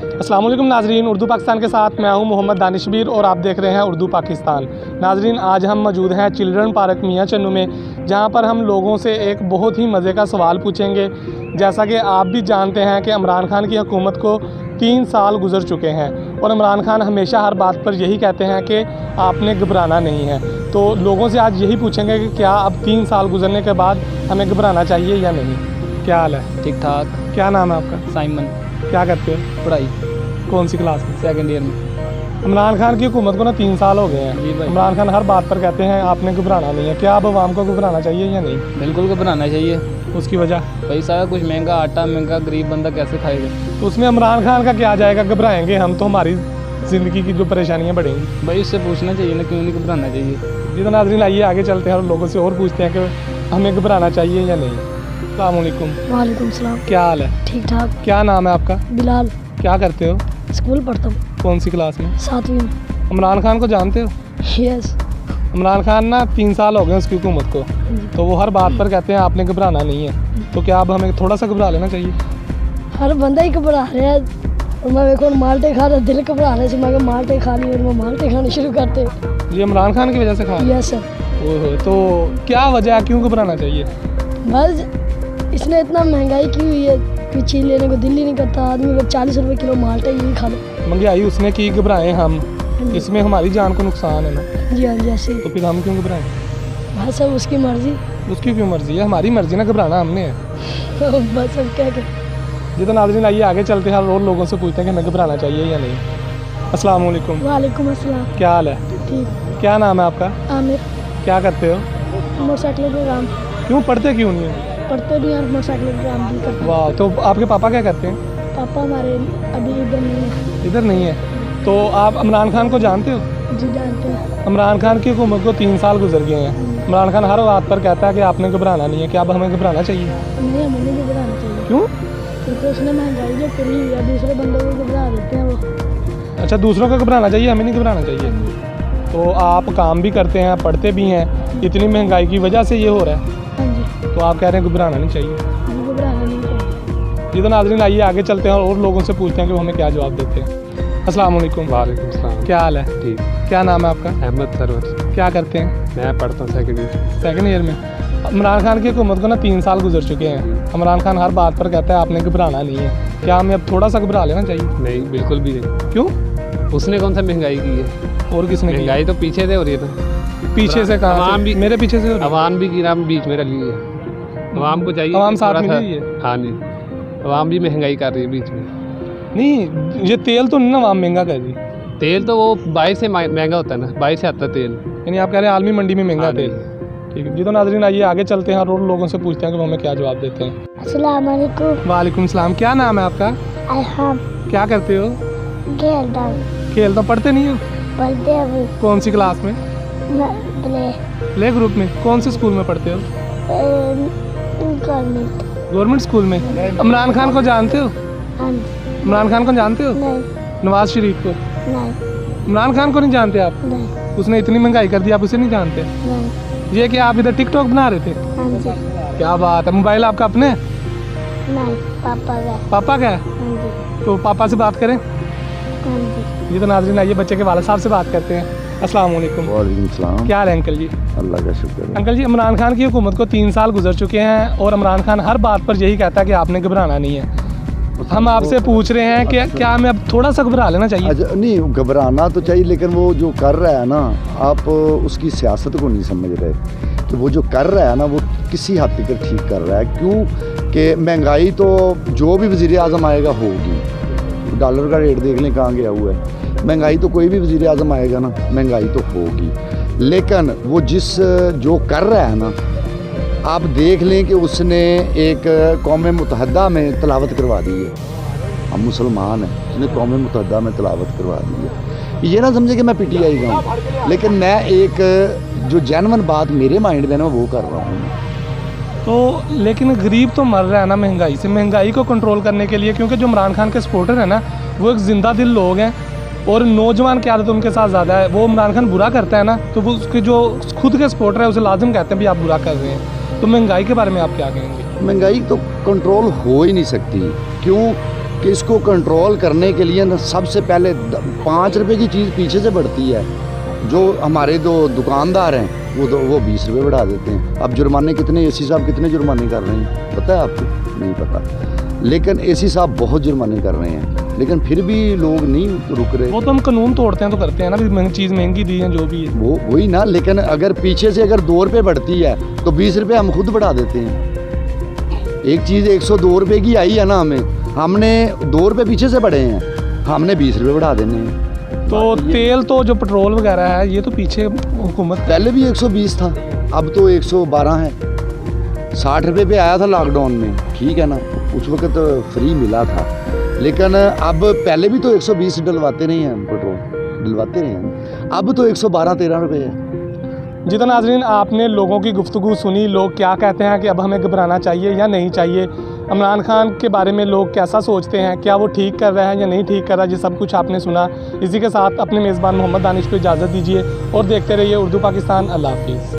अस्सलाम वालेकुम नाजरीन, उर्दू पाकिस्तान के साथ मैं हूं मोहम्मद दानिशबीर और आप देख रहे हैं उर्दू पाकिस्तान। नाजरीन, आज हम मौजूद हैं चिल्ड्रन पार्क मियाँ चन्नू में, जहां पर हम लोगों से एक बहुत ही मज़े का सवाल पूछेंगे। जैसा कि आप भी जानते हैं कि इमरान खान की हुकूमत को 3 साल गुजर चुके हैं और इमरान खान हमेशा हर बात पर यही कहते हैं कि आपने घबराना नहीं है। तो लोगों से आज यही पूछेंगे कि क्या अब 3 साल गुजरने के बाद हमें घबराना चाहिए या नहीं। क्या हाल है? ठीक ठाक। क्या नाम है आपका? साइमन। क्या करते हो? पढ़ाई। कौन सी क्लास में? सेकंड ईयर में। इमरान खान की हुकूमत को 3 साल हो गए हैं। जी भाई। इमरान खान हर बात पर कहते हैं आपने घबराना नहीं है। क्या अब आवाम को घबराना चाहिए या नहीं? बिल्कुल घबराना चाहिए। उसकी वजह? भाई सारा कुछ महंगा, आटा महंगा, गरीब बंदा कैसे खाएगा। तो उसमें इमरान खान का क्या जाएगा? घबराएंगे हम तो हमारी ज़िंदगी की जो परेशानियाँ बढ़ेंगी। भाई उससे पूछना चाहिए ना, क्यों नहीं घबराना चाहिए। जी तो नाज़रीन, आइए आगे चलते हैं और लोगों से और पूछते हैं कि हमें घबराना चाहिए या नहीं। अस्सलाम वालेकुम। वालेकुम सलाम। क्या हाल है? ठीक ठाक। क्या नाम है आपका? बिलाल। क्या करते हो? स्कूल पढ़ता हूँ। कौन सी क्लास में? 7वीं में। इमरान खान को जानते हो? यस। इमरान खान 3 साल हो गए उसकी हुकूमत को, तो वो हर बात पर कहते हैं आपने घबराना नहीं है। तो क्या अब हमें थोड़ा सा घबरा लेना चाहिए? हर बंदा ही घबरा रहा है। और मैं देखो माल्टे खा रहा, दिल घबराने से मैं माल्टे खा ली और मैं माल्टे खाने शुरू करते। ये इमरान खान की वजह से खा रहे हैं? Yes sir. ओहो, तो क्या वजह है, क्यों घबराना चाहिए? बस इसने इतना महंगाई की हुई है कि चीज़ लेने को दिल ही नहीं करता। आदमी को 40 रुपये किलो माल्टे यही खा लो। महंगाई उसने की, घबराएं हम, इसमें हमारी जान को नुकसान है ना। जी हाँ जी, ऐसे तो फिर हम क्यों घबराएं? बस सब उसकी मर्जी। उसकी क्यों मर्जी है? हमारी मर्जी ना, घबराना हमने है। बस अब क्या करें। जी तो नाज़रीन, आइए आगे चलते हैं और लोगों से पूछते हैं कि हमें घबराना चाहिए या नहीं। अस्सलाम वालेकुम। वालेकुम अस्सलाम। क्या हाल है? ठीक। क्या नाम है आपका? आमिर। क्या करते हो? मोटरसाइकिल का काम। क्यों पढ़ते क्यों नहीं हो? पढ़ते भी हैं, मोटरसाइकिल का काम भी करते हैं। वाह, तो आपके पापा क्या करते हैं? पापा हमारे अभी इधर नहीं है। इधर नहीं है। तो आप इमरान खान को जानते हो? जी जानते हैं। इमरान खान की हुकूमत को 3 साल गुजर गए हैं। इमरान खान हर बात पर कहता है कि आपने घबराना नहीं है। क्या अब हमें घबराना चाहिए? नहीं, हमें नहीं घबराना चाहिए। क्यों? क्योंकि उसने महंगाई जो करी हुई है, दूसरे बंदों को घबरा देते हैं वो। अच्छा, दूसरों को घबराना चाहिए, हमें नहीं घबराना चाहिए। तो आप काम भी करते हैं, पढ़ते भी हैं, इतनी महंगाई की वजह से ये हो रहा है, हाँ जी। तो आप कह रहे हैं घबराना नहीं चाहिए। हमें घबराना नहीं चाहिए। जी तो नाज़रीन, आइए आगे चलते हैं और लोगों से पूछते हैं कि वो हमें क्या जवाब देते हैं। अस्सलाम वालेकुम। वालेकुम सलाम। क्या हाल है? ठीक। क्या नाम है आपका? अहमद सरवर। क्या करते हैं? मैं पढ़ता हूँ सेकंड ईयर। सेकंड ईयर में। इमरान खान की हुकूमत को 3 साल गुजर चुके हैं। इमरान खान हर बात पर कहता है आपने घबराना नहीं है। क्या हमें अब थोड़ा सा घबरा लेना चाहिए? नहीं, बिल्कुल भी नहीं। क्यों? उसने कौन सा महंगाई की है? और किसने की? महंगाई तो पीछे से हो रही है ना। पीछे से कहाँ अवाम से? भी- मेरे पीछे से हो रही है? अवाम भी गिरा बीच में रली है। अवाम को चाहिए अवाम कि साथ थोड़ा में सा- नहीं है। हाँ जी, अवाम भी महंगाई कर रही है बीच में। नहीं, ये तेल तो नहीं ना आम महंगा कर दी। तेल तो वो बाहर से महंगा होता है ना, बाहर से आता है तेल। यानी आप कह रहे हैं आलमी मंडी में महंगा हाँ तेल। जी। ठीक है जी तो नाज़रीन, आइए आगे चलते हैं और लोगों से पूछते हैं कि वो हमें क्या जवाब देते हैं। अस्सलाम वालेकुम। वालेकुम सलाम। क्या नाम है आपका? अल्हम। क्या करते हो? खेलता खेल तो पढ़ते नहीं हो? पढ़ते अभी कौन सी क्लास में? प्ले प्ले ग्रुप में। कौन से स्कूल में पढ़ते हो? गवर्नमेंट। गवर्नमेंट स्कूल में। इमरान खान को जानते हो? हाँ जी। इमरान खान को जानते हो? नहीं नवाज शरीफ को? नहीं इमरान खान को नहीं जानते आप? नहीं उसने इतनी महंगाई कर दी, आप उसे नहीं जानते? नहीं। ये कि आप इधर टिकटॉक बना रहे थे? हाँ जी। क्या बात है। मोबाइल आपका अपने है? नहीं, पापा का। पापा का है? हाँ जी। तो पापा से बात करें। हाँ जी। ये तो नाज़रीन, आइए बच्चे के वालिद साहब से बात करते हैं। अस्सलाम वालेकुम। वालेकुम सलाम। क्या हाल है अंकल जी? अल्लाह का शुक्र है। अंकल जी, इमरान खान की हुकूमत को 3 साल गुजर चुके हैं और इमरान खान हर बात पर यही कहता है कि आपने घबराना नहीं है। हम आपसे पूछ रहे हैं कि क्या हमें अब थोड़ा सा घबरा लेना चाहिए? अच्छा, नहीं घबराना तो चाहिए, लेकिन वो जो कर रहा है ना, आप उसकी सियासत को नहीं समझ रहे कि वो जो कर रहा है ना, वो किसी हद तक ठीक कर रहा है। क्यों कि महंगाई तो जो भी वज़ीर आज़म आएगा होगी। डॉलर का रेट देख लें कहाँ गया हुआ है। महंगाई तो कोई भी वज़ीर आज़म आएगा ना, महंगाई तो होगी। लेकिन वो जो कर रहा है ना, आप देख लें कि उसने एक कौम मुत्तहदा में तलावत करवा दी है। हम मुसलमान हैं, उसने कौम मुत्तहदा में तलावत करवा दी है। ये ना समझे कि मैं PTI का हूँ, लेकिन मैं एक जो जेन्युइन बात मेरे माइंड में ना वो कर रहा हूँ। तो लेकिन गरीब तो मर रहा है ना महंगाई से। महंगाई को कंट्रोल करने के लिए, क्योंकि जो इमरान खान के सपोर्टर हैं ना, वो एक जिंदा दिल लोग हैं और नौजवान की आदत उनके साथ ज़्यादा है। वो इमरान खान बुरा करता है ना, तो वो उसके जो खुद के सपोर्टर है उसे लाजिम कहते हैं भी आप बुरा कर रहे हैं। तो महंगाई के बारे में आप क्या कहेंगे? महंगाई तो कंट्रोल हो ही नहीं सकती। क्यों कि इसको कंट्रोल करने के लिए ना सबसे पहले 5 रुपए की चीज़ पीछे से बढ़ती है। जो हमारे जो दुकानदार हैं वो 20 रुपये बढ़ा देते हैं। अब जुर्माने कितने, एसी साहब कितने जुर्माने कर रहे हैं पता है आपको? नहीं पता, लेकिन एसी साहब बहुत जुर्माने कर रहे हैं, लेकिन फिर भी लोग नहीं रुक रहे। वो तो हम कानून तोड़ते हैं तो करते हैं ना, भी चीज़ महंगी दी है जो भी है वो वही ना, लेकिन अगर पीछे से अगर 2 रुपये बढ़ती है तो 20 रुपये हम खुद बढ़ा देते हैं। एक चीज़ 102 रुपये की आई है ना, हमने 2 रुपये पीछे से बढ़े हैं, हमने 20 रुपये बढ़ा देने हैं। तो तेल तो जो पेट्रोल वगैरह है ये तो पीछे हुकूमत पहले भी 120 था, अब तो 112 है। 60 रुपये पे आया था लॉकडाउन में, ठीक है ना, उस वक्त तो फ्री मिला था, लेकिन अब पहले भी तो 120 डलवाते नहीं हैं, पेट्रोल डलवाते नहीं हैं, अब तो 112-13 रुपये है। जी तो नाज़रीन, आपने लोगों की गुफ्तगू सुनी, लोग क्या कहते हैं कि अब हमें घबराना चाहिए या नहीं चाहिए। इमरान खान के बारे में लोग कैसा सोचते हैं, क्या वो ठीक कर रहा है या नहीं ठीक कर रहा है, ये सब कुछ आपने सुना। इसी के साथ अपने मेज़बान मोहम्मद दानिश को इजाज़त दीजिए और देखते रहिए उर्दू पाकिस्तान। अल्लाह हाफिज़।